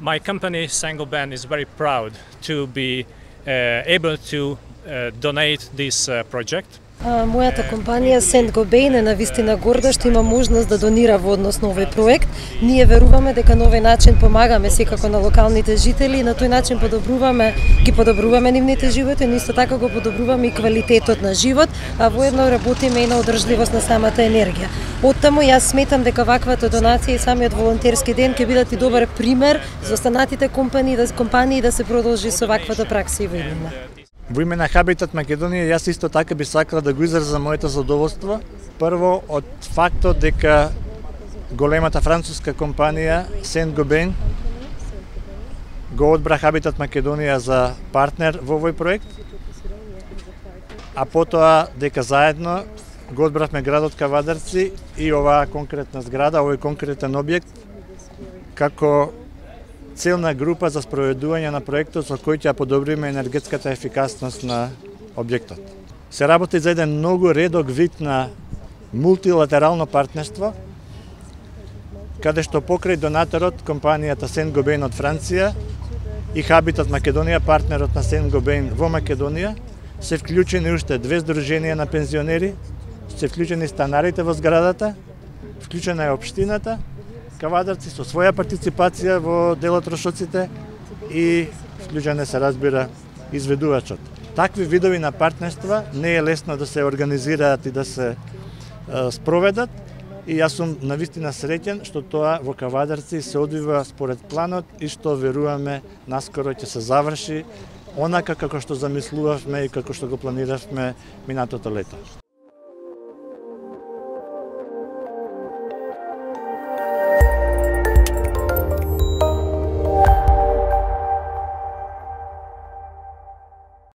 My company, Saint-Gobain, is very proud to be able to donate this project. Мојата компанија Saint-Gobain е навистина горда што има можност да донира во однос на овој проект. Ние веруваме дека на овој начин помагаме секако на локалните жители и на тој начин ги подобруваме нивните животи, но исто така го подобруваме и квалитетот на живот, а воедно работиме и на одржливост на самата енергија. Оттаму јас сметам дека ваквата донација и самиот волонтерски ден ќе бидат и добар пример за останатите компании да се продолжи со ваквата пракса и во иднина. Во име на Хабитат Македонија, јас исто така би сакала да го изразам моето задоволство. Прво, од фактот дека големата француска компанија Saint-Gobain го одбра Хабитат Македонија за партнер во овој проект, а потоа дека заедно го одбравме градот Кавадарци и оваа конкретна зграда, овој конкретен објект, како целна група за спроведување на проектот со кој ќе подобриме енергетската ефикасност на објектот. Се работи за еден многу редок вид на мултилатерално партнерство, каде што покрај донаторот, компанијата Saint-Gobain од Франција и Хабитат Македонија, партнерот на Saint-Gobain во Македонија, се вклучени уште 2 здруженија на пензионери, се вклучени станарите во зградата, вклучена е општината Кавадарци со своја партиципација во дел од трошоците и вклучен се, разбира, изведувачот. Такви видови на партнерства не е лесно да се организираат и да се спроведат и јас сум навистина среќен што тоа во Кавадарци се одвива според планот и што веруваме наскоро ќе се заврши онака како што замислувавме и како што го планиравме минатото лето.